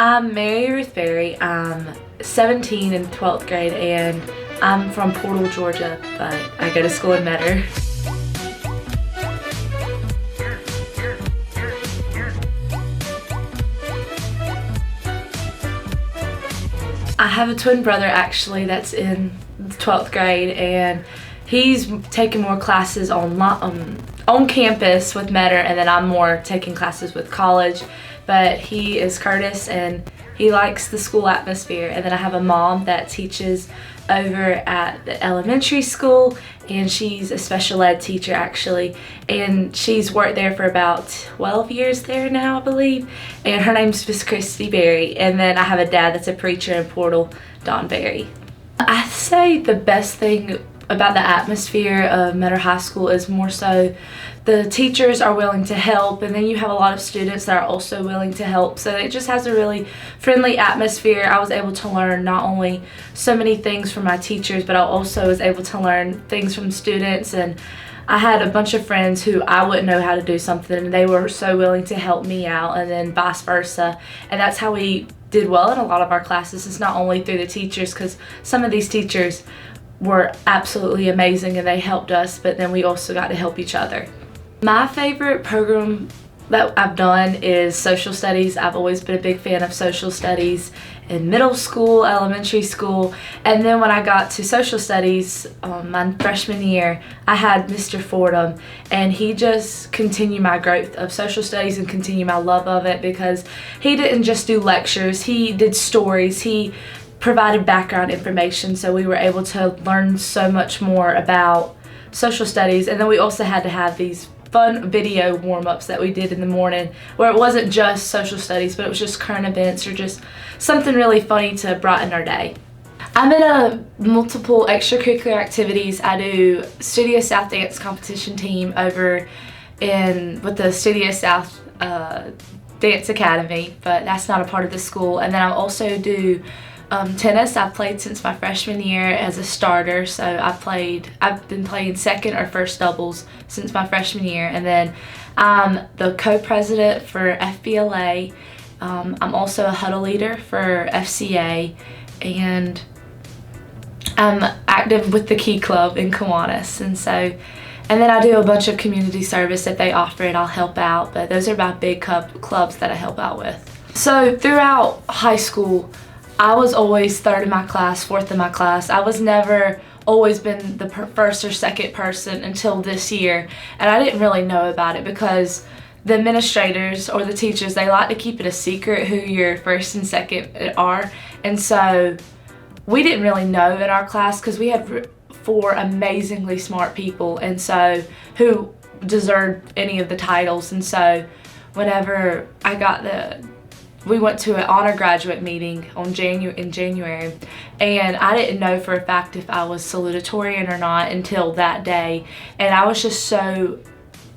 I'm MaryRuth Berry. I'm 17 in 12th grade and I'm from Portal, Georgia, but I go to school in Metter. I have a twin brother actually that's in 12th grade, and he's taking more classes on campus with Metter, and then I'm more taking classes with college. But he is Curtis and he likes the school atmosphere. And then I have a mom that teaches over at the elementary school, and she's a special ed teacher actually, and she's worked there for about 12 years there now, I believe, and her name's Miss Christy Berry. And then I have a dad that's a preacher in Portal, Don Berry. I say the best thing about the atmosphere of Metter High School is more so the teachers are willing to help, and then you have a lot of students that are also willing to help, so it just has a really friendly atmosphere. I was able to learn not only so many things from my teachers, but I also was able to learn things from students, and I had a bunch of friends who I wouldn't know how to do something and they were so willing to help me out, and then vice versa. And that's how we did well in a lot of our classes. It's not only through the teachers, because some of these teachers were absolutely amazing and they helped us, but then we also got to help each other. My favorite program that I've done is social studies. I've always been a big fan of social studies in middle school, elementary school, and then when I got to social studies my freshman year, I had Mr. Fordham, and he just continued my growth of social studies and continued my love of it, because he didn't just do lectures, he did stories, he provided background information, so we were able to learn so much more about social studies. And then we also had to have these fun video warm-ups that we did in the morning, where it wasn't just social studies, but it was just current events or just something really funny to brighten our day. I'm in multiple extracurricular activities. I do Studio South dance competition team over with the Studio South Dance Academy, but that's not a part of the school. And then I also do tennis. I've played since my freshman year as a starter, so I've been playing second or first doubles since my freshman year. And then I'm the co-president for FBLA. I'm also a huddle leader for FCA, and I'm active with the Key Club in Kiwanis. And then I do a bunch of community service that they offer, and I'll help out, but those are my big clubs that I help out with. So throughout high school, I was always third in my class, fourth in my class. I was never always been the first or second person until this year, and I didn't really know about it because the administrators or the teachers, they like to keep it a secret who your first and second are, and so we didn't really know in our class because we had 4 amazingly smart people, and so who deserved any of the titles. And so whenever we went to an honor graduate meeting in January, and I didn't know for a fact if I was salutatorian or not until that day, and I was just so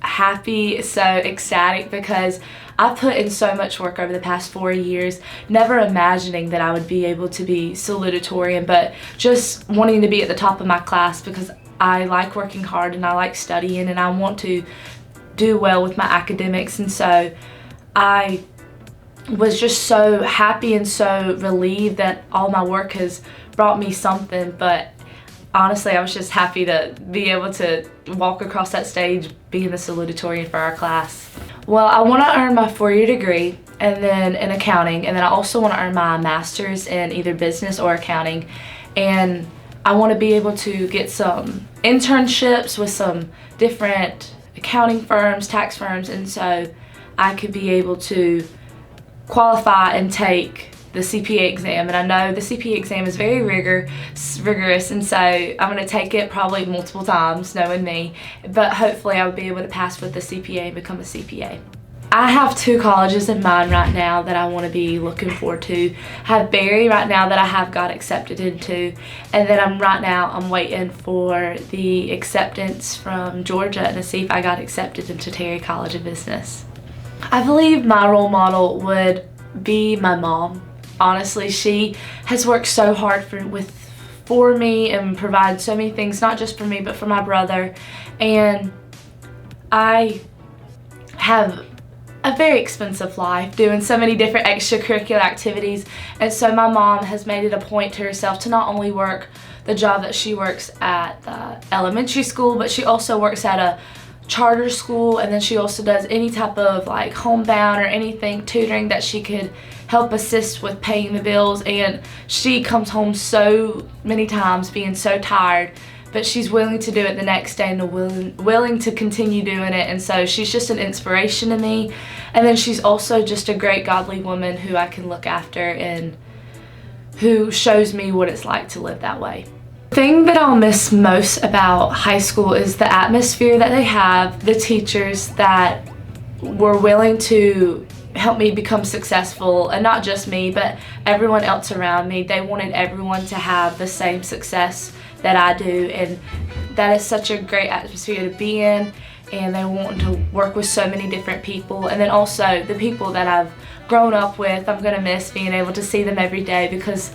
happy, so ecstatic, because I put in so much work over the past 4 years, never imagining that I would be able to be salutatorian, but just wanting to be at the top of my class because I like working hard and I like studying and I want to do well with my academics. And so I was just so happy and so relieved that all my work has brought me something. But honestly, I was just happy to be able to walk across that stage being the salutatorian for our class. Well, I want to earn my 4-year degree and then in accounting, and then I also want to earn my master's in either business or accounting, and I want to be able to get some internships with some different accounting firms, tax firms, and so I could be able to qualify and take the CPA exam. And I know the CPA exam is very rigorous, and so I'm going to take it probably multiple times, knowing me, but hopefully I'll be able to pass with the CPA and become a CPA. I have 2 colleges in mind right now that I want to be looking forward to. I have Berry right now that I have got accepted into, and then I'm waiting for the acceptance from Georgia and to see if I got accepted into Terry College of Business. I believe my role model would be my mom. Honestly, she has worked so hard for me and provided so many things, not just for me, but for my brother. And I have a very expensive life, doing so many different extracurricular activities, and so my mom has made it a point to herself to not only work the job that she works at the elementary school, but she also works at a charter school, and then she also does any type of like homebound or anything tutoring that she could help assist with paying the bills. And she comes home so many times being so tired, but she's willing to do it the next day and willing to continue doing it. And so she's just an inspiration to me. And then she's also just a great godly woman who I can look after and who shows me what it's like to live that way. The thing that I'll miss most about high school is the atmosphere that they have, the teachers that were willing to help me become successful, and not just me, but everyone else around me. They wanted everyone to have the same success that I do, and that is such a great atmosphere to be in, and they want to work with so many different people. And then also the people that I've grown up with, I'm gonna miss being able to see them every day, because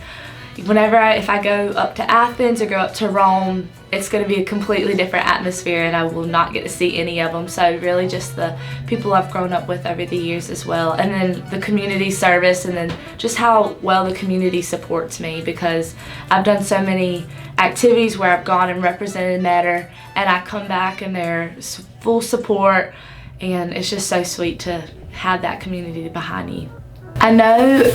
if I go up to Athens or go up to Rome, it's going to be a completely different atmosphere, and I will not get to see any of them. So really just the people I've grown up with over the years as well. And then the community service, and then just how well the community supports me, because I've done so many activities where I've gone and represented Matter, and I come back and they're full support, and it's just so sweet to have that community behind you. I know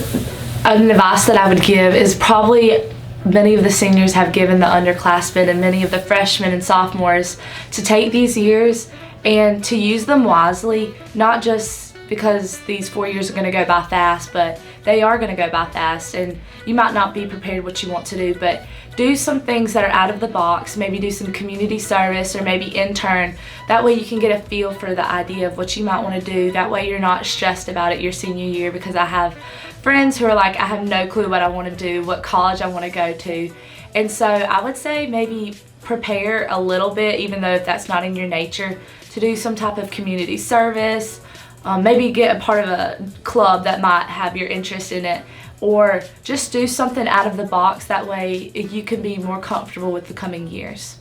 an advice that I would give is probably many of the seniors have given the underclassmen and many of the freshmen and sophomores to take these years and to use them wisely, not just because these 4 years are going to go by fast, but they are going to go by fast, and you might not be prepared what you want to do, but do some things that are out of the box. Maybe do some community service, or maybe intern. That way you can get a feel for the idea of what you might want to do. That way you're not stressed about it your senior year, because I have friends who are like, I have no clue what I want to do, what college I want to go to. And so I would say maybe prepare a little bit, even though if that's not in your nature, to do some type of community service. Maybe get a part of a club that might have your interest in it, or just do something out of the box. That way you can be more comfortable with the coming years.